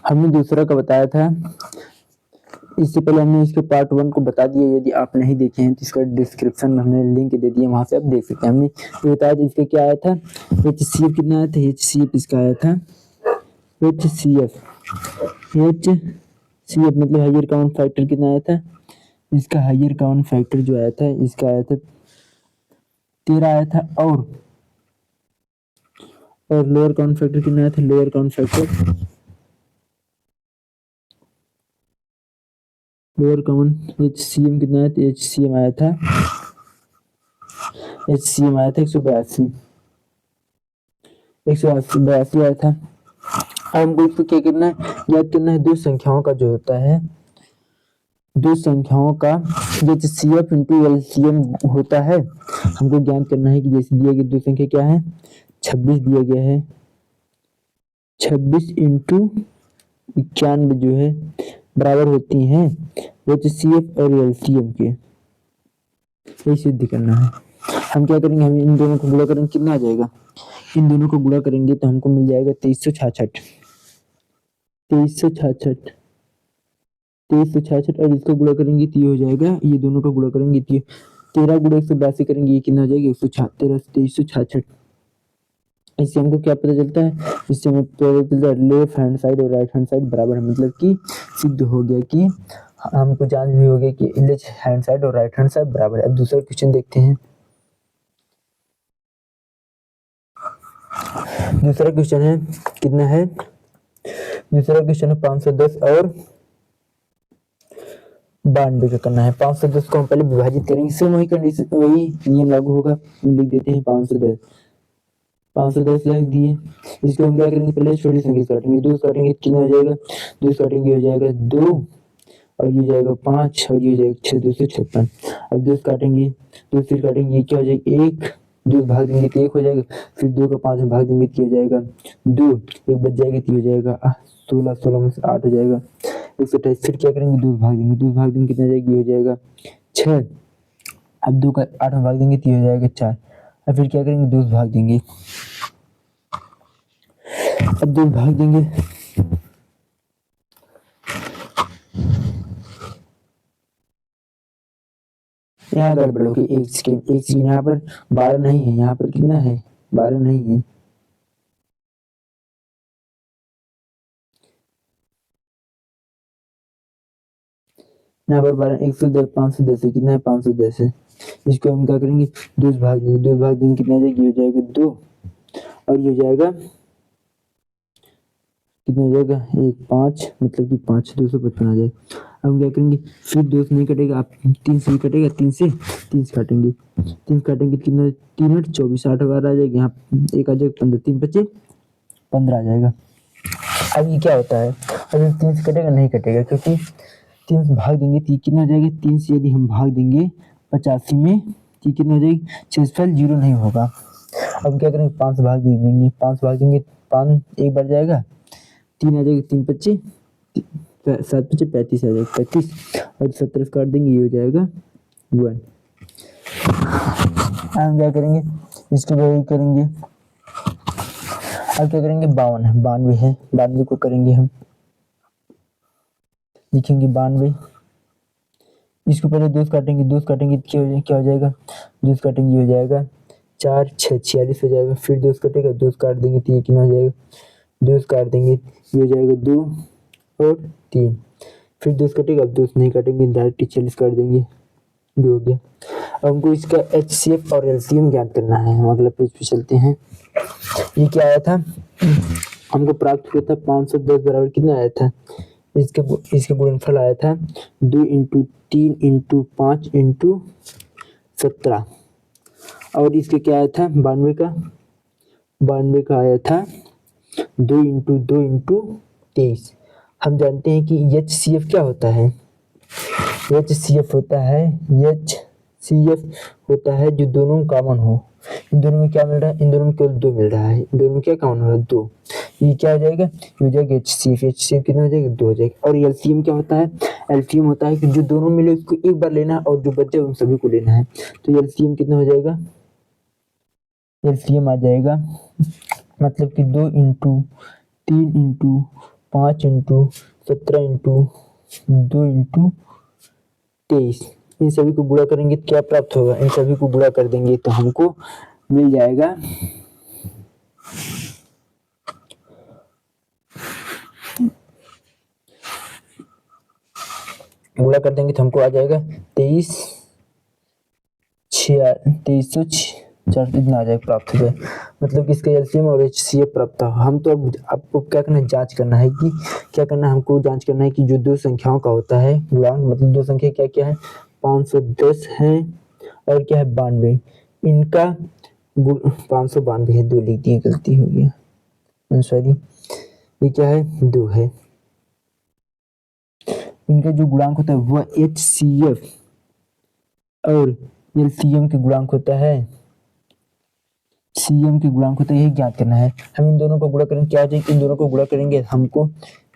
हमने दूसरा का बताया था, इससे पहले हमने इसके पार्ट 1 को बता दिया। यदि आप नहीं देखे हैं तो इसका डिस्क्रिप्शन में हमने लिंक दे दिया, वहां से आप देख सकते हैं। हमने ये बताया था इसका क्या आया था, HCF कितना आया था, HCF इसका आया था HCF मतलब हायर काउंट फैक्टर कितना आया था, इसका हायर काउंट फैक्टर जो आया था इसका आया था 13 आया था। और लोअर काउंट फैक्टर कितना आया था, lower count factor lower count HCM कितना आया था, HCM आया था 182 आया था। हमको इसको क्या करना है, याद करना है, दो संख्याओं का जो होता है, दो संख्याओं का HCF इंटू LCM होता है। हमको ज्ञान करना है कि जैसे दिए गए दो संख्या क्या है, 26 दिया गया है, 26 इंटू 91 जो है बराबर होती हैं HCF और LCM के। ये सिद्ध करना है। हम क्या करेंगे, हम इन दोनों को गुणा करेंगे, कितना आ जाएगा, इन दोनों को गुणा करेंगे तो हमको मिल जाएगा 2366 और इसको गुणा करेंगे तो ये हो जाएगा, ये दोनों का गुणा करेंगे तो 13 गुणा 182 करेंगे, ये कितना हो जाएगा 2366। इससे हमको क्या पता चलता है, इससे हमें पता चलता है लेफ्ट हैंड साइड और राइट हैंड साइड बराबर है, मतलब कि सिद्ध हो गया कि हमको जांच भी हो गया कि लेफ्ट हैंड साइड और राइट हैंड साइड बराबर है। अब दूसरा क्वेश्चन देखते हैं। दूसरा क्वेश्चन है कितना है, दूसरा क्वेश्चन है 510 और 92 का करना है। 510 को हम पहले विभाजित करेंगे, सेम वही कंडीशन वही नियम लागू होगा, लिख देते हैं 510 लिख दिए। इसको हम क्या करेंगे, पहले छोटी संख्या काटेंगे, 2 काटेंगे कितना हो जाएगा, 2 काटेंगे हो जाएगा 2 और ये जाएगा 5 और ये जाएगा 6, 256। अब 2 काटेंगे, 2 फिर काटेंगे, ये क्या हो जाएगा 1, 2 भाग देंगे तो 1 हो जाएगा, फिर 2 का 5 में भाग देंगे तो हो जाएगा 2, 1 बच जाएगा तो हो जाएगा 16, 16 में से 8 हो जाएगा 128। फिर क्या करेंगे, 2 भाग देंगे, 2 भाग देंगे कितना जाएगा, हो जाएगा 6। अब 2 का 8 में भाग देंगे तो हो जाएगा 4। अब फिर क्या करेंगे, 2 भाग देंगे, अब 2 भाग देंगे, यहाँ गड़बड़ हो गई, एक सेकंड यहाँ पर 12 नहीं है, यहाँ पर कितना है 12 नहीं है, यहाँ पर 12 110 510 है, कितना है 510 है। इसको हम क्या करेंगे, 2 भाग देंगे, 2 भाग देंगे कितना जाएगा, हो जाएगा 2 और ये जाएगा कितना हो जाएगा 1 5, मतलब कि 5 255 आ जाएगा। अब क्या करेंगे, फिर 2 से नहीं कटेगा, आप 3 से ही कटेगा, 3 से काटेंगे, 3 काटेंगे कितना, 3 8 24 8 बार आ जाएगा, यहाँ 1 आ जाएगा 15, 3 25 15 आ जाएगा। अब ये क्या होता है, अभी 3 से कटेगा नहीं कटेगा, क्योंकि 3 से भाग देंगे तो कितना हो जाएगा, 3 से यदि हम भाग देंगे 85 में तो कितना हो जाएगी 6 जीरो नहीं होगा। अब क्या करेंगे, 5 भाग दे देंगे, 5 भाग देंगे 5 एक बार जाएगा, 3 आ जाएगा, 3 25 7 25 35 आ जाएगा 35 और 17 काट देंगे, ये हो जाएगा 1। हम क्या करेंगे, इसको वही करेंगे। अब क्या करेंगे, 52 है, 92 है, 92 को करेंगे हम, लिखेंगे 92। इसको पहले 2 काटेंगे, 2 काटेंगे क्या हो जाएगा, 2 काटेंगे हो जाएगा 4 6 46 हो जाएगा। फिर 2 कटेगा, 2 काट देंगे तो ये कितना हो जाएगा, 2 काट देंगे ये हो जाएगा 2 और 3। फिर 2 कटेगा, अब 2 नहीं काटेंगे, डायरेक्ट 40 काट देंगे, ये हो गया। अब हमको इसका HCF और LCM ज्ञात करना है। हम अगला पेज पे चलते हैं। ये क्या आया था, हमको प्राप्त हुआ था 510 बराबर कितना आया था, इसका गुणनफल आया था 2 इंटू 3 इंटू 5 इंटू 17 और इसके क्या आया था 92 का आया था 2 इंटू 2 इंटू 23। हम जानते हैं कि HCF क्या होता है, HCF होता है जो दोनों कॉमन हो। इन दोनों में क्या मिल रहा है, इन दोनों में केवल 2 मिल रहा है, इन दोनों में क्या कॉमन हो रहा है 2, ये क्या हो जाएगा, ये हो जाएगा HCF कितना हो जाएगा 2 हो जाएगा। और LCM क्या होता है, LCM होता है कि जो दोनों मिले उसको एक बार लेना है और जो बचे उन सभी को लेना है। तो LCM कितना हो जाएगा, LCM आ जाएगा मतलब कि 2 into 3 into 5 into 17 into 2 into 23, इन सभी को गुणा करेंगे तो क्या प्राप्त होगा? इन सभी को गुणा कर देंगे तो हमको मिल जाएगा गुणा कर देंगे तो हमको आ जाएगा 2300 इतना आ जाएगा, प्राप्त हो जाए। मतलब कि इसका एलसीएम और एचसीएफ प्राप्त हो। हम तो अब आपको क्या करना है, जांच करना है कि क्या करना है, हमको जांच करना है कि जो दो संख्याओं का होता है गुणांक, मतलब दो संख्या क्या क्या है, 510 है और क्या है 92, इनका 592 है, 2 लिख दिए, गलती हो गया, सॉरी, ये क्या है 2 है। इनका जो गुणांक होता है वह एचसीएफ और एलसीएम के गुणांक होता है, सीएम के गुणांक होता है, यही ज्ञात करना है। हम इन दोनों को गुणा करेंगे, क्या आ जाएगा, इन दोनों को गुणा करेंगे हमको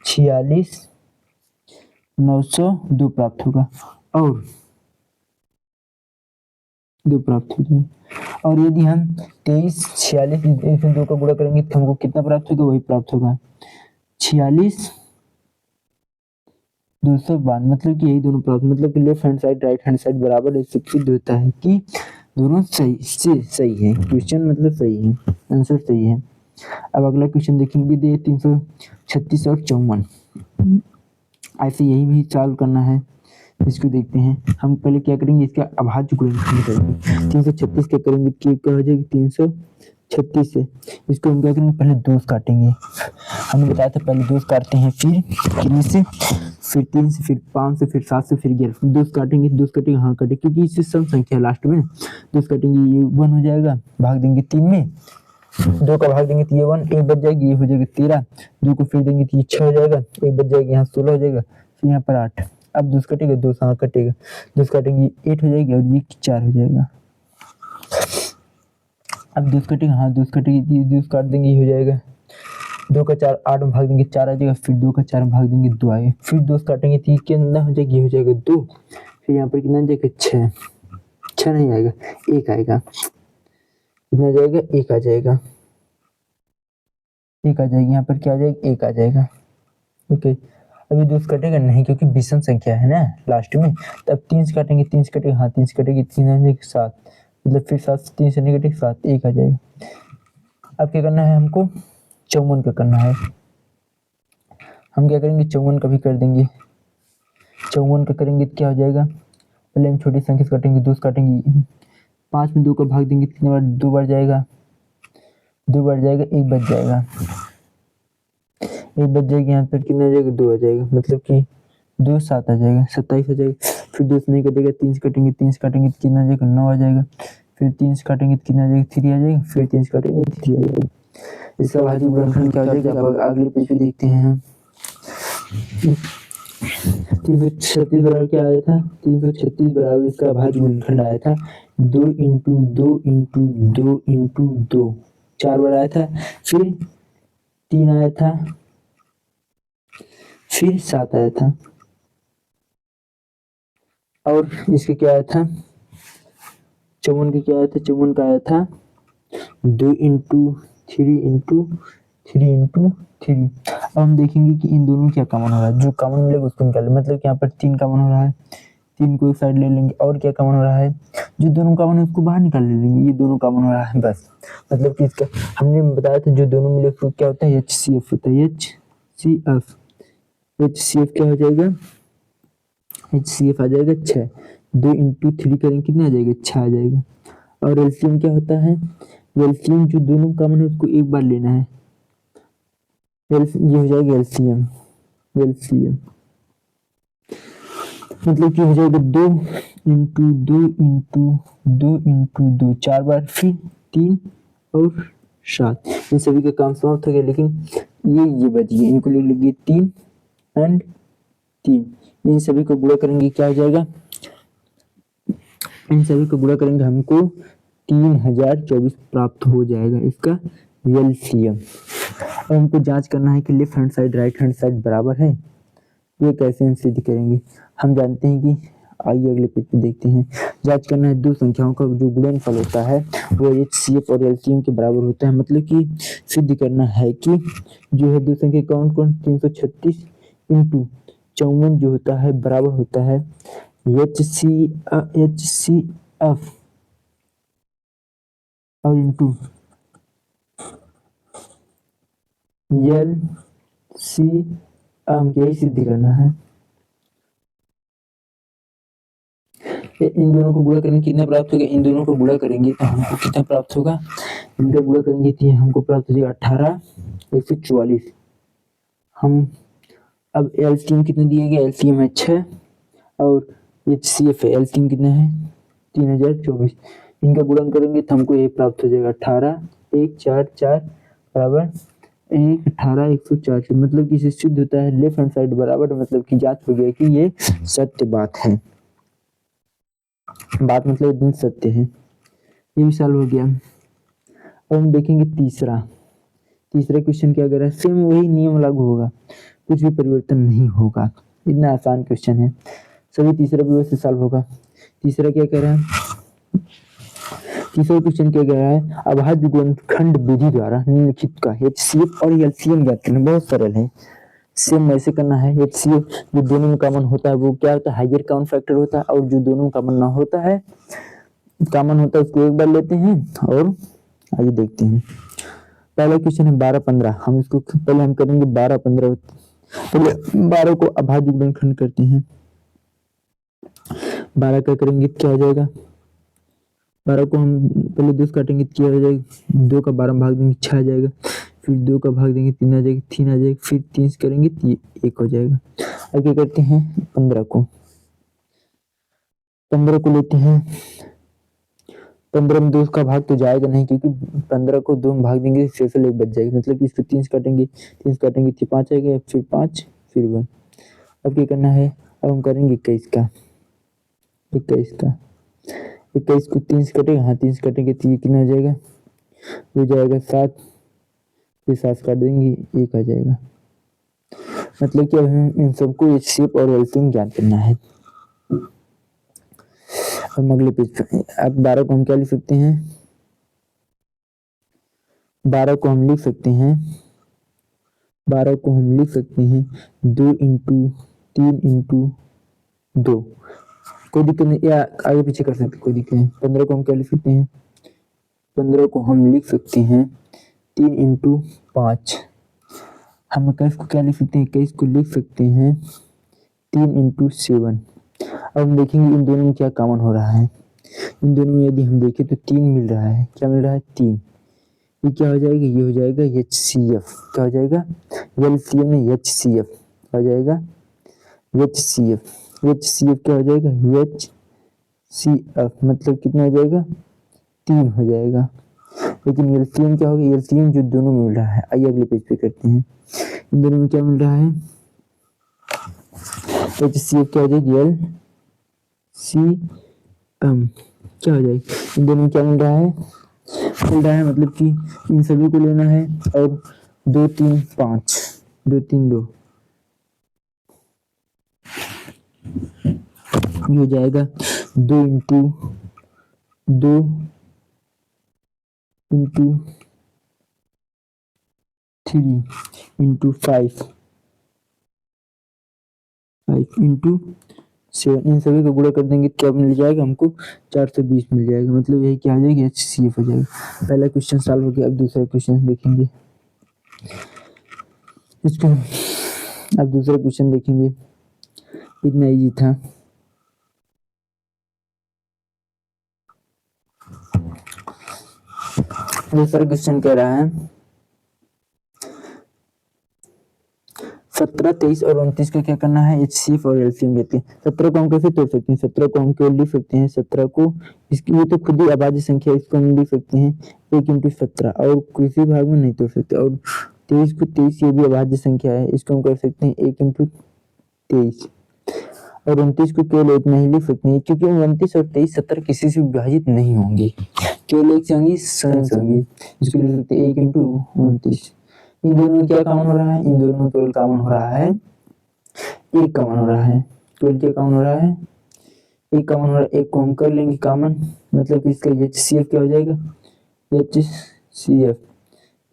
46,902 प्राप्त होगा और 2 प्राप्त हो जाए। और यदि हम 23, 46 इन दो का गुणा करेंगे तो हमको कितना प्राप्त होगा, वही प्राप्त होगा 46,292, मतलब कि यही दोनों प्राप्त, मतलब कि left hand side right hand side बराबर है, इससे सिद्ध होता है कि दोनों सही है। क्वेश्चन मतलब सही है, आंसर सही है। अब अगला क्वेश्चन देखेंगे, दे 336 और 54, ऐसे यही भी सॉल्व करना है। इसको देखते हैं, हम पहले क्या करेंगे, इसका अभाज्य गुणनखंड करेंगे। 336 क्या करेंगे, क्या हो जाएगा 336 से इसको हम क्या करेंगे, पहले दोस्त काटेंगे। हमने बताया था पहले दोस्त काटते हैं, फिर कितने से, फिर 3 से, फिर 5 से, फिर 7 से, फिर 11, दोस्त काटेंगे, दोस्त कटेंगे, हाँ कटे, क्योंकि इससे सम संख्या लास्ट में दोस्त काटेंगे, ये 1 हो जाएगा, भाग देंगे 3 में, 2 का भाग देंगे तो ये 1, 1 बच जाएगी, ये हो जाएगा 13, 2 को फिर देंगे तो ये 6 हो जाएगा, 1 बच जाएगा, यहाँ 16 हो जाएगा, फिर यहाँ पर 8। अब दोस्त कटेगा, 2 हाँ कटेगा, दोस्त काटेंगे 8 हो जाएगी और ये 4 हो जाएगा। अब दोस्त कटेगा, हाँ दोस्त कटेगी, दोस्त काट देंगे, ये हो जाएगा 2 का 4, 8 में भाग देंगे 4 आ जाएगा, फिर 2 का 4 में भाग देंगे 2 आएगा, फिर दोस्त काटेंगे तो ये कितना हो जाएगा, ये हो जाएगा 2, फिर यहाँ पर कितना आ जाएगा 6, 6 नहीं आएगा, 1 आएगा, कितना जाएगा 1 आ जाएगा, 1 आ जाएगी, यहाँ पर क्या आ जाएगा 1 आ जाएगा। ठीक है, अभी दोस्त कटेगा नहीं क्योंकि विषम संख्या है ना लास्ट में, तब 3 से काटेंगे, 3 से कटेगा, हाँ 3 से कटेगी, 3 आ जाएगा 7, मतलब फिर 7 से 3 से नहीं कटेगा 7, 1 आ जाएगा। अब क्या करना है हमको, 54 का करना है। हम क्या करेंगे 54 का भी कर देंगे, 54 का करेंगे तो क्या हो जाएगा, पहले हम छोटी संख्या से काटेंगे, 2 से काटेंगे, 5 में 2 का भाग देंगे कितने बार, 2 बार जाएगा, 2 बार जाएगा, 1 बच जाएगा, 1 बच जाएगी, यहाँ पर कितना आ जाएगा 2 आ जाएगा, मतलब कि 2 7 आ जाएगा, 27 हो जाएगा, फिर 2 से नहीं कटेगा, 3 से काटेंगे, 3 से काटेंगे तो कितना आ जाएगा 9 आ जाएगा, फिर 3 से काटेंगे तो कितना आ जाएगा 3 आ जाएगा, फिर 3 से काटेंगे 3 आ जाएगा। इसका अभाज्य गुणनखंड क्या हो जाएगा, अब अगले पेज पे देखते हैं हम। 336 बराबर क्या आया था, 336 बराबर इसका अभाज्य गुणनखंड आया था 2 इंटू 2 इंटू 2 इंटू 2, 4 बार आया था, फिर 3 आया था, फिर 7 आया था, और इसके क्या आया था 54 का क्या आया था, 54 का आया था 2 इंटू 3 इंटू 3 इंटू 3। अब हम देखेंगे कि इन दोनों क्या कॉमन हो रहा है, जो कॉमन मिलेगा उसको निकाल, मतलब कि यहाँ पर 3 कॉमन हो रहा है, 3 को एक साइड ले लेंगे, और क्या कॉमन हो रहा है, जो दोनों कॉमन है उसको बाहर निकाल लेंगे, ये दोनों कॉमन हो रहा है बस, मतलब कि इसका हमने बताया था जो दोनों मिले उसको क्या होता है, HCF होता है, HCF क्या हो जाएगा, HCF आ जाएगा 6, 2 इंटू 3 करेंगे कितना आ जाएगा 6 आ जाएगा। और एलसीएम क्या होता है, एलसीएम जो दोनों कॉमन है उसको एक बार लेना है, ये हो जाएगा एलसीएम, मतलब कि हो जाएगा 2 इंटू 2 इंटू 2 इंटू 2, 4 बार, फिर 3 और 7, इन सभी का काम समाप्त हो गया, लेकिन ये बच गए, इनको ले लीजिए 3 एंड 3, इन सभी को गुणा करेंगे क्या हो जाएगा, इन सभी को गुणा करेंगे हमको 3024 प्राप्त हो जाएगा इसका एलसीएम। और हमको जांच करना है कि left hand side right hand side बराबर है, ये कैसे हम सिद्ध करेंगे, हम जानते हैं कि आइए अगले पेज पे देखते हैं। जांच करना है दो संख्याओं का जो गुणनफल होता है वो HCF और LCM के बराबर होता है। मतलब कि सिद्ध करना है कि जो है दो संख्या कौन कौन 336 इंटू 54 जो होता है बराबर होता है HCF और इंटू LCM के सिद्ध करना है। इन दोनों को गुणा करेंगे कितना प्राप्त होगा, इन दोनों को गुणा करेंगे तो हमको कितना प्राप्त होगा, इनका गुणा करेंगे तो हमको प्राप्त हो जाएगा 18 144। हम अब एलसीएम कितना दिया गया, एलसीएम है 6 और HCF है, एलसीएम कितना है 3024। इनका गुणन करेंगे तो हमको ये प्राप्त हो जाएगा 18 144 बराबर 18 104। मतलब कि इसे सिद्ध होता है लेफ्ट हैंड साइड बराबर, मतलब कि जांच हो गया कि ये सत्य बात है। बात मतलब एकदम सत्य है। ये भी सॉल्व हो गया। अब हम देखेंगे तीसरा क्वेश्चन क्या कह रहा है, सेम वही नियम लागू होगा, कुछ भी परिवर्तन नहीं होगा। इतना आसान क्वेश्चन है, सभी तीसरा भी वैसे सॉल्व होगा। तीसरा क्या कह रहा है, तीसरा क्वेश्चन क्या कह रहा है, अभाज्य गुणनखंड विधि द्वारा निम्नलिखित का HCF और LCM ज्ञात करना। बहुत सरल है, सेम ऐसे करना है। HCF जो दोनों में कॉमन होता है वो क्या होता है, हाइयर काउंट फैक्टर होता है, और जो दोनों में कॉमन ना होता है उसको एक बार लेते हैं। और आइए देखते हैं, पहला क्वेश्चन है 12 15। हम इसको पहले हम करेंगे 12 15। पहले 12 को अभाज्य गुणनखंड करते हैं। 12 का करेंगे क्या हो जाएगा, 12 को हम पहले 2 काटेंगे तो क्या हो जाएगा, 2 का 12 भाग देंगे 6 आ जाएगा, फिर 2 का भाग देंगे 3 आ जाएगा, 3 आ जाएगा, फिर 3 करेंगे तो 1 हो जाएगा। अब क्या करते हैं 15 को लेते हैं। 15 में 2 का भाग तो जाएगा नहीं, क्योंकि 15 को 2 में भाग देंगे शेषल 1 बच जाएगी। मतलब कि इसको 3 काटेंगे तो 5 आएगा, फिर 5 फिर 1। अब क्या करना है, अब हम करेंगे 21 का। 21 को 3 कटेगा, हाँ 3 कटेंगे तो ये कितना हो जाएगा, हो जाएगा 7, फिर 7 काट देंगे 1 आ जाएगा। मतलब कि हमें इन सबको HCF और LCM ज्ञात करना है। हम अगले पेज पे, अब 12 को हम क्या लिख सकते हैं, 12 को हम लिख सकते हैं 2 इंटू 3 इंटू 2, कोई दिक्कत नहीं, या आगे पीछे कर सकते, कोई दिक्कत नहीं। 15 को हम क्या लिख सकते हैं, 15 को हम लिख सकते हैं 3 इंटू 5। हम 21 को क्या लिख सकते हैं, 21 को लिख सकते हैं 3 इंटू 7। अब हम देखेंगे इन दोनों में क्या कॉमन हो रहा है। इन दोनों में यदि हम देखें तो 3 मिल रहा है, क्या मिल रहा है 3। ये क्या हो जाएगा, ये हो जाएगा HCF। क्या हो जाएगा, LCM नहीं HCF हो जाएगा, HCF क्या हो जाएगा, HCF मतलब कितना हो जाएगा 3 हो जाएगा। लेकिन LCM क्या होगा, LCM जो दोनों में मिल रहा है। आइए अगले पेज पे करते हैं, इन दोनों में क्या मिल रहा है, HCF क्या हो जाएगी LCM क्या हो जाएगी, इन दोनों में क्या मिल रहा है, मतलब कि इन सभी को लेना है, और 2 3 5 2 3 2 ये हो जाएगा 2 इंटू 3 इंटू 5 इंटू 7। इन सभी को गुणा कर देंगे क्या मिल जाएगा, हमको 420 मिल जाएगा। मतलब यही क्या हो जाएगी, HCF हो जाएगा। पहला क्वेश्चन सॉल्व हो गया। अब दूसरा क्वेश्चन देखेंगे, इसको अब दूसरा क्वेश्चन देखेंगे, इतना इजी था। दूसरा क्वेश्चन कह रहा है 17 23 और 29 का क्या करना है, HCF और LCM देते हैं। 17 को हम कैसे तोड़ सकते हैं, 17 को हम केवल लिख सकते हैं 17 को, इसकी ये तो खुद ही अभाज्य संख्या है, इसको हम लिख सकते हैं 1 इंटू 17, और किसी भाग में नहीं तोड़ सकते। और 23 को 23 ये भी अभाज्य संख्या है, इसको हम कर सकते हैं 1 इंटू 23। और 29 को केवल इतना ही लिख सकते हैं, क्योंकि 29 और 23 70 किसी से विभाजित नहीं होंगे, केवल एक से होंगी, इसको लिख सकते हैं 1 इंटू 29। इन दोनों में क्या कॉमन हो रहा है, इन दोनों में केवल कॉमन हो रहा है 1 कॉमन हो रहा है, केवल क्या कॉमन हो रहा है एक कॉमन हो रहा है, एक को हम कर लेंगे कॉमन, मतलब कि इसका HCF क्या हो जाएगा, HCF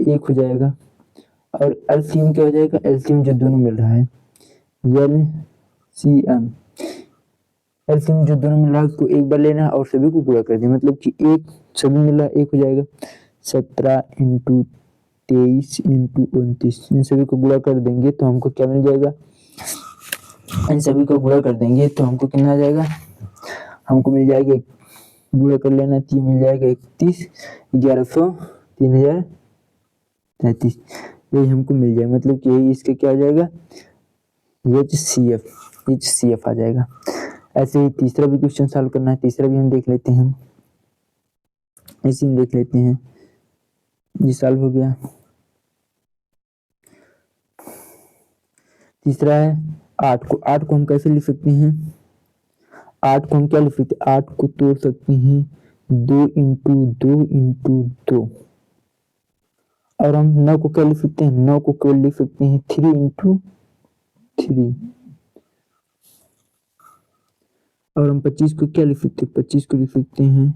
एक हो जाएगा। और एलसीएम क्या हो जाएगा, एलसीएम जो दोनों मिल रहा है LCM, एलसीएम जो दोनों मिल रहा है उसको एक बार लेना है और सभी को गुणा कर दें, मतलब कि एक सभी मिल रहा है एक हो जाएगा। 17 इंटू 23 इंटू 29, इन सभी को गुणा कर देंगे तो हमको क्या मिल जाएगा, इन सभी को गुणा कर देंगे तो हमको कितना आ जाएगा, हमको मिल जाएगा, गुणा कर लेना तो ये मिल जाएगा 31, 1100, 3033, यही हमको मिल जाएगा, मतलब कि यही इसका क्या हो जाएगा, HCF आ जाएगा। ऐसे ही तीसरा भी क्वेश्चन सॉल्व करना है, तीसरा भी हम देख लेते हैं, ऐसे ही देख लेते हैं, ये सॉल्व हो गया। तीसरा है 8 को, 8 को हम कैसे लिख सकते हैं, 8 को हम क्या लिख सकते हैं, 8 को तोड़ सकते हैं 2 इंटू 2 इंटू 2, और हम 9 को क्या लिख सकते हैं, 9 को केवल लिख सकते हैं 3 इंटू 3, और हम 25 को क्या लिख सकते हैं, 25 को लिख सकते हैं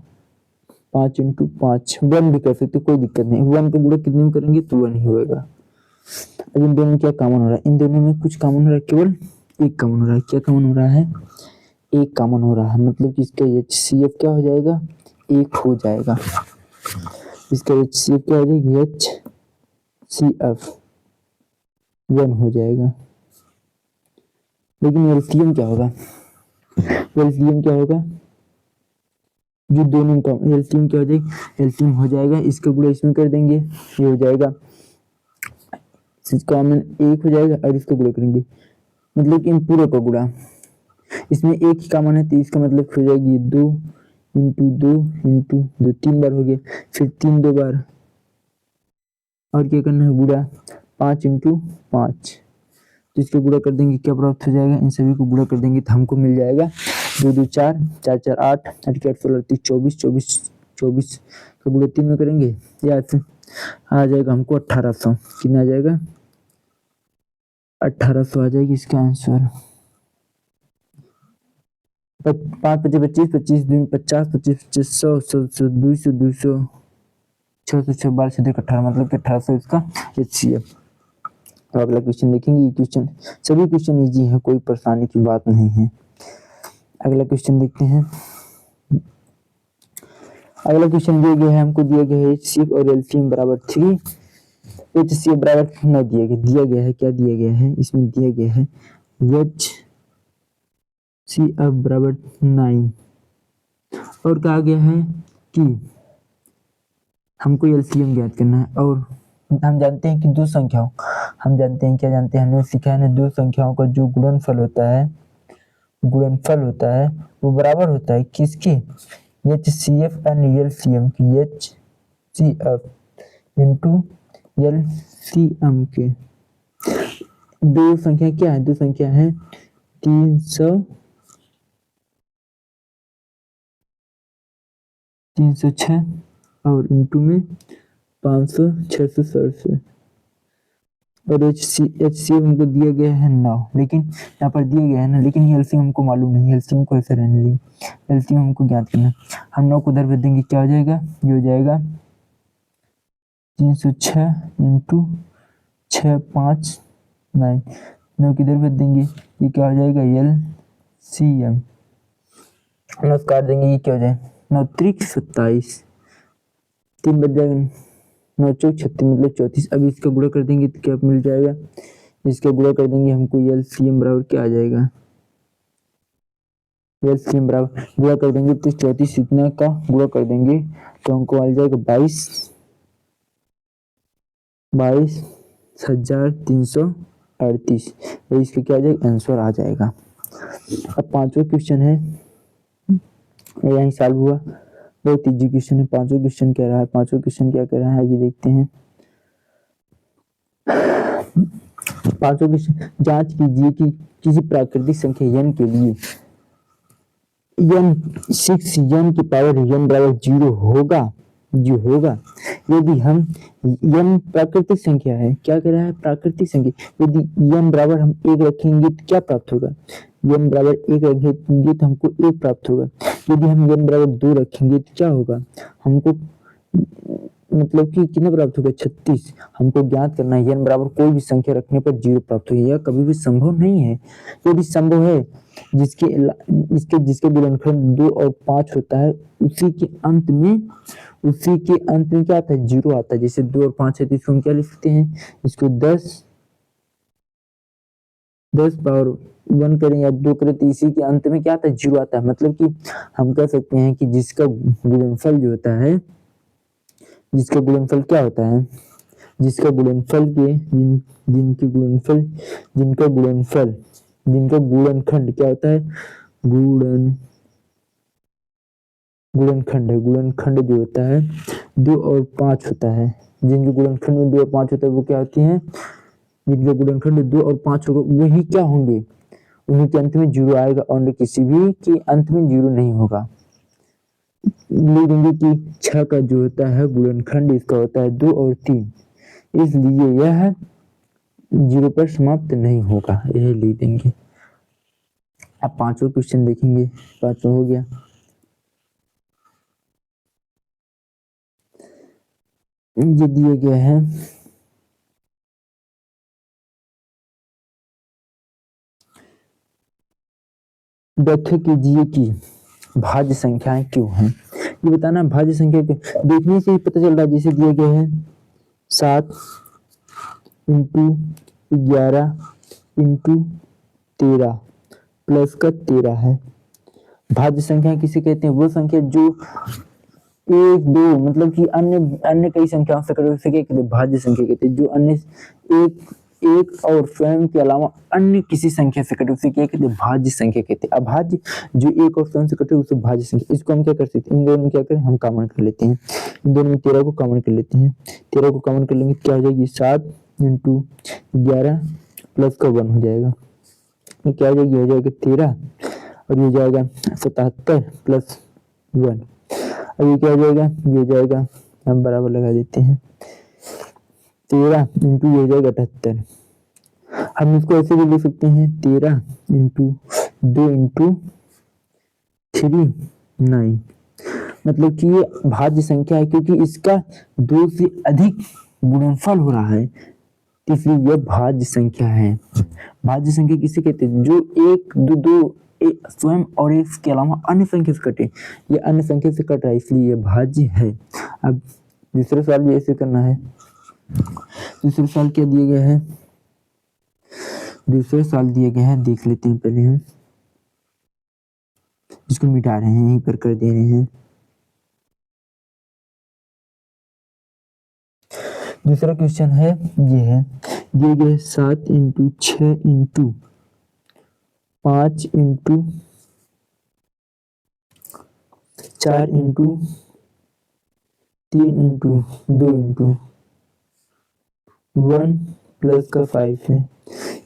5 इंटू 5, 1 भी कर सकते, कोई दिक्कत नहीं, 1 का गुणा कितने में करेंगे तो 1 ही होगा। अब इन दोनों में क्या कॉमन हो रहा है, इन दोनों में कुछ कॉमन हो रहा है, केवल एक कॉमन हो रहा है, क्या कॉमन हो रहा है, एक कॉमन हो रहा है, मतलब कि इसका HCF क्या हो जाएगा, एक हो जाएगा, इसका HCF क्या हो जाएगा, HCF 1 हो जाएगा। लेकिन LCM क्या होगा, LCM क्या होगा, जो दोनों का LCM क्या हो जाएगा, LCM हो जाएगा, इसका गुणा इसमें कर देंगे, ये हो जाएगा कॉमन एक हो जाएगा, और इसका गुणा करेंगे, मतलब कि इन पूरे का गुणा, इसमें एक ही कॉमन है तो इसका मतलब हो जाएगी 2 इंटू 2 इंटू 2, 3 बार हो गया, फिर 3 2 बार, और क्या करना है गुणा 5 इंटू 5, तो इसको गुणा कर देंगे क्या प्राप्त हो जाएगा, इन सभी को गुणा कर देंगे तो हमको मिल जाएगा 2 2 4 4 4 8 8 8 16 24 24 24 का गुणा 3 में करेंगे, या आ जाएगा हमको 1800, कितना आ जाएगा, 1800 आ जाएगी इसका आंसर। 5 25 25 25 2 50 25 25 100 100 200 200 600 6 12 6 18, मतलब कि 1800 इसका HCF। तो अगला क्वेश्चन देखेंगे, ये क्वेश्चन सभी क्वेश्चन इजी है, कोई परेशानी की बात नहीं है। अगला क्वेश्चन देखते हैं, अगला क्वेश्चन दिया गया है, हमको दिया गया है HCF और LCM बराबर 3, HCF बराबर न दिया गया है, क्या दिया गया है, इसमें दिया गया है HCF बराबर 9, और कहा गया है कि हमको LCM ज्ञात करना है, और हम जानते हैं कि दो संख्याओं, हम जानते हैं, क्या जानते हैं, हमने सीखा है ना, दो संख्याओं का जो गुणनफल होता है, गुणनफल होता है वो बराबर होता है किसके, HCF एंड LCM की, HCF इंटू LCM के। दो संख्या क्या है, दो संख्या है 306 और इंटू में 500 667, और HCF हमको दिया गया है 9, लेकिन यहाँ पर दिया गया है ना, लेकिन LCM हमको मालूम नहीं, LCM को ऐसे रहने देंगे, LCM हमको ज्ञात करना है। हम 9 को उधर भेज देंगे, क्या हो जाएगा, ये हो जाएगा 306 इंटू 6 5 9, 9 किधर भेज देंगे, ये क्या हो जाएगा LCM, 9 काट देंगे, ये क्या हो जाएगा 9 त्रिक 27, 3 बच जाएगा 9 चौक 36, मतलब 34। अब इसका गुणा कर देंगे तो क्या मिल जाएगा, इसका गुणा कर देंगे हमको LCM बराबर क्या आ जाएगा, LCM बराबर गुणा कर देंगे तो 34 इतना का गुणा कर देंगे तो हमको आ जाएगा 22,338, इसका क्या आ जाएगा, आंसर आ जाएगा। अब पांचवा क्वेश्चन है, यही सॉल्व हुआ, बहुत इजी क्वेश्चन है। पांचवा क्वेश्चन कह रहा है, पांचवा क्वेश्चन क्या कह रहा है ये देखते हैं। पांचवा क्वेश्चन, जांच कीजिए कि किसी प्राकृतिक संख्या n के लिए n की पावर n बराबर 0 होगा, जो होगा यदि हम n प्राकृतिक संख्या है, क्या कह रहा है, प्राकृतिक संख्या, यदि n बराबर हम 1 रखेंगे तो क्या प्राप्त होगा, n बराबर 1 रखेंगे तो हमको 1 प्राप्त होगा। यदि हम n बराबर 2 रखेंगे तो क्या होगा, हमको मतलब कि कितना प्राप्त होगा, 36। हमको ज्ञात करना है n बराबर कोई भी संख्या रखने पर 0 प्राप्त होगा। यह कभी भी संभव नहीं है। यदि संभव है जिसके गुणनखंड 2 और 5 होता है, उसी के अंत में क्या आता है, 0 आता है। जैसे 2 और 5 है तो इसको हम क्या लिख सकते हैं, इसको 10 पावर 1 करें या 2 करें तो इसी के अंत में क्या आता है, 0 आता है। मतलब कि हम कह सकते हैं कि जिसका गुणनफल जो होता है, जिसका गुणनफल क्या होता है, जिसका गुणनफल के जिनका गुणनखंड क्या होता है, गुणनखंड जो होता है 2 और 5 होता है। जिनके गुणनखंड में 2 और 5 होता है वो क्या होती हैं, जिनका गुणनखंड 2 और 5 होगा वही क्या होंगे, उन्हीं के अंत में 0 आएगा और किसी भी के अंत में 0 नहीं होगा। लिख देंगे कि 6 का जो होता है गुणनखंड इसका होता है 2 और 3, इसलिए यह 0 पर समाप्त नहीं होगा, यह लिख देंगे। अब पांचवा क्वेश्चन देखेंगे, पांचवा हो गया। ये दिया गया है व्याख्या कीजिए कि भाज्य संख्याएं क्यों हैं। ये बताना भाज्य संख्या क्यों, देखने से ही पता चल रहा है। जैसे दिया गया है 7 इंटू 11 इंटू 13 प्लस का 13 है। भाज्य संख्या किसे कहते हैं, वो संख्या जो 1 2 मतलब कि अन्य कई संख्याओं से कटे उसे क्या कहते हैं, भाज्य संख्या कहते हैं। जो अन्य एक और स्वयं के अलावा अन्य किसी संख्या से कटे उसे क्या कहते हैं, भाज्य संख्या कहते हैं। अभाज्य जो एक और स्वयं से कटे उसे भाज्य संख्या। इसको हम क्या कर सकते हैं, इन दोनों में क्या करें, हम कॉमन कर लेते हैं। इन दोनों में 13 को कॉमन कर लेते हैं। 13 को कॉमन कर लेंगे क्या हो जाएगी, 7 इंटू 11 प्लस का 1 हो जाएगा। ये क्या हो जाएगी, हो जाएगा 13 और ये जाएगा 77 प्लस 1। अब ये क्या हो जाएगा, ये हो जाएगा, हम बराबर लगा देते हैं, 13 इंटू ये हो जाएगा 78। हम इसको ऐसे भी लिख सकते हैं 13 इंटू 2 इंटू 3 9। मतलब कि ये भाज्य संख्या है क्योंकि इसका 2 से अधिक गुणनफल हो रहा है, इसलिए यह भाज्य संख्या है। भाज्य संख्या किसे कहते हैं, जो 1 2 स्वयं और इसके अलावा अन्य संख्या से कटे। ये अन्य संख्या से कट रहा है इसलिए यह भाज्य है। अब दूसरा सवाल भी ऐसे करना है। दूसरा सवाल क्या दिया गया है, दूसरा सवाल दिया गया है, देख लेते हैं पहले हम। इसको मिटा रहे हैं, यहीं पर कर दे रहे हैं। दूसरा क्वेश्चन है, ये है दिए गए 7 into 6 into 5 into 4 into 3 into 2 into 1 plus का 5 है।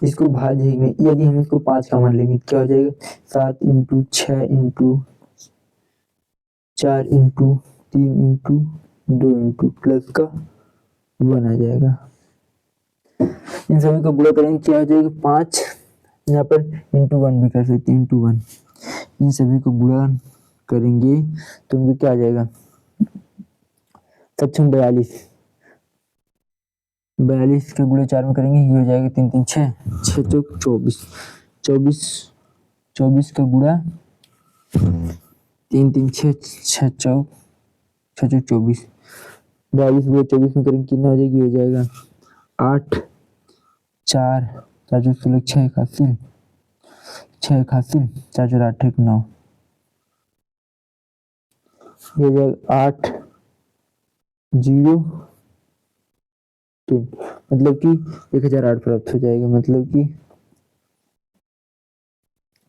इसको भाज्य में यदि हम इसको 5 का मान लेंगे क्या हो जाएगा, 7 into 6 into 4 into 3 into 2 into plus का 1 आ जाएगा। इन सभी को गुणा करेंगे क्या हो जाएगा, 5 यहाँ पर इंटू 1 भी कर सकते हैं, इंटू 1। इन सभी को गुणा करेंगे तो उनको क्या आ जाएगा, 42 42 के गुणे 4 में करेंगे ये हो जाएगा 3 3 6 6 चौक 24 का गुणा 3 3 6 6 चौक 24 42 गुणे 24 में करेंगे कितना हो जाएगी, हो जाएगा 8 4 4 चौक 16 6 81 6 81 4 4 8 1 9 ये हो जाएगा 8 0 3 मतलब कि 1008 प्राप्त हो जाएगा। मतलब कि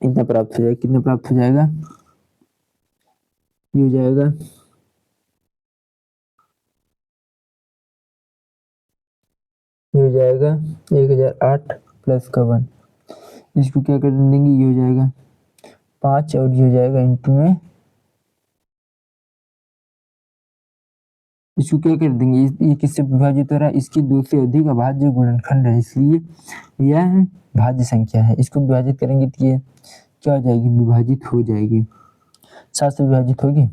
इतना प्राप्त हो जाएगा, कितना प्राप्त हो जाएगा, ये हो जाएगा 1008 प्लस का 1। इसको क्या कर देंगे, ये हो जाएगा 5 और ये हो जाएगा इंटू में, इसको क्या कर देंगे, ये किससे विभाजित हो रहा है, इसकी 2 से अधिक अभाज्य गुणनखंड है, इसलिए यह भाज्य संख्या है। इसको विभाजित करेंगे तो ये क्या हो जाएगी, विभाजित हो जाएगी, 7 से विभाजित होगी,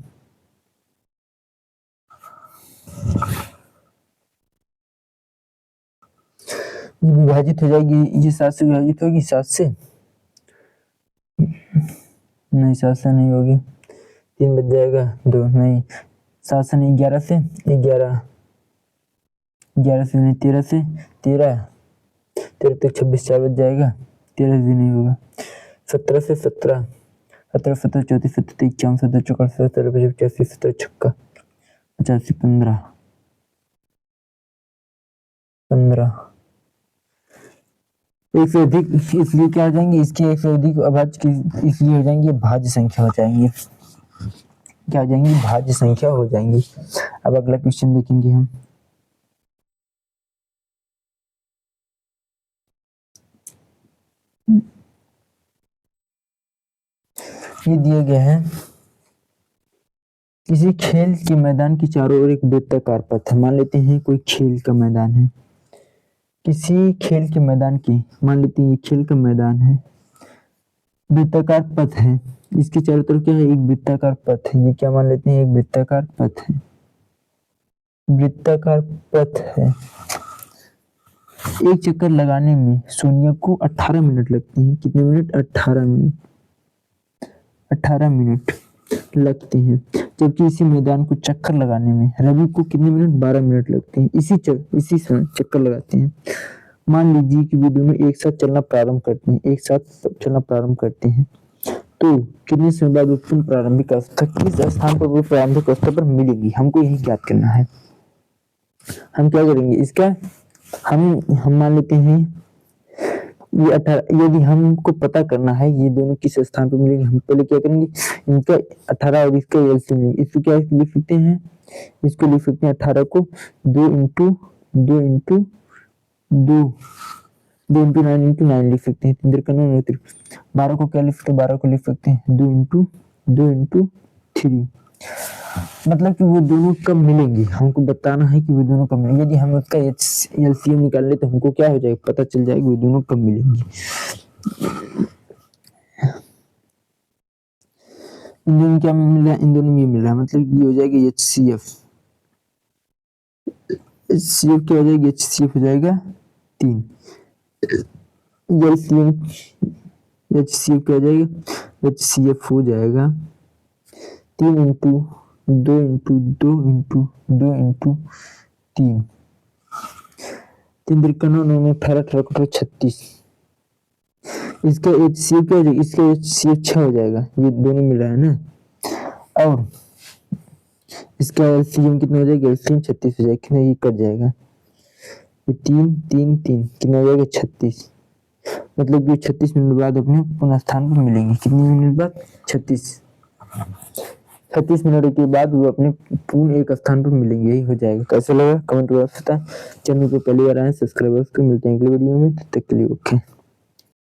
ये विभाजित हो जाएगी, ये 7 से विभाजित होगी, 7 से नहीं, 7 से नहीं होगी, 3 बच जाएगा, 2 नहीं, 7 से नहीं, 11 से, 11 से नहीं, 13 से, 13 तक 26, 4 बच जाएगा, 13 भी नहीं होगा, 17 से, 17 34 34 51 54 17 85 17 छक्का 85 15 एक से अधिक, इसलिए क्या हो जाएंगे, इसके एक से अधिक अभाज्य की इसलिए हो जाएंगे भाज्य संख्या हो जाएंगे, क्या हो जाएंगी, भाज्य संख्या हो जाएंगी। अब अगला क्वेश्चन देखेंगे हम, ये दिया गया है, किसी खेल के मैदान के चारों ओर एक वृत्ताकार पथ है, मान लेते हैं कोई खेल का मैदान है, किसी खेल के मैदान की, मान लेते हैं ये खेल का मैदान है, वृत्ताकार पथ है, इसके चारों तरफ क्या है, एक वृत्ताकार पथ है, ये क्या मान लेते हैं, एक वृत्ताकार पथ है, वृत्ताकार पथ है। एक चक्कर लगाने में सोनिया को 18 मिनट लगते हैं, कितने मिनट, 18 मिनट, 18 मिनट लगते हैं, जबकि इसी मैदान को चक्कर लगाने में रवि को कितने मिनट, 12 मिनट लगते हैं, इसी समय चक्कर लगाते हैं। मान लीजिए कि वे दोनों एक साथ चलना प्रारंभ करते हैं, एक साथ चलना प्रारंभ करते हैं, तो कितने समय बाद उत्पन्न प्रारंभिक अवस्था, किस स्थान पर वो प्रारंभिक अवस्था पर मिलेगी, हमको यही ज्ञात करना है। हम क्या करेंगे, इसका हम मान लेते हैं ये 18, यदि हमको पता करना है ये दोनों किस स्थान पर मिलेंगे, हम पहले क्या करेंगे, इनका 18 और इसका एलसीएम लेंगे, इसको क्या लिख सकते हैं, इसको लिख सकते हैं 18 को 2 इंटू 9 इंटू 9 लिख सकते हैं, 3 का 9 12 को क्या लिख सकते हैं, 12 को लिख सकते हैं 2 इंटू 3, मतलब कि वो दोनों कब मिलेंगे, हमको बताना है कि वो दोनों कब मिलेंगे, यदि हम उसका एलसीएम निकाल ले तो हमको क्या हो जाएगा, पता चल जाएगा वो दोनों कब मिलेंगे। इन दोनों क्या मिल रहा है, इन दोनों में मिल रहा है, मतलब ये हो जाएगा HCF, क्या हो जाएगा, HCF हो जाएगा 3, एलसीएम HCF क्या हो जाएगा, HCF हो जाएगा 3 इंटू 2 इंटू 3, 3 का 9 9 18 18 36, इसका HCF क्या हो जाएगा, इसका HCF 6 हो जाएगा, ये दोनों मिल रहा है ना, और इसका एलसीएम कितना हो जाएगा, एलसीएम 36 हो जाएगा, कितना ये कट जाएगा, ये 3 3 3 कितना हो जाएगा 36, मतलब कि 36 मिनट बाद अपने पुनः स्थान पर मिलेंगे, कितने मिनट बाद, 36 मिनट के बाद वो अपने पूर्ण एक स्थान पर मिलेंगे, यही हो जाएगा। कैसे लगा कमेंट कर सकता है, चैनल को पहली बार आए सब्सक्राइब, मिलते हैं अगली वीडियो में, तब तक के लिए ओके।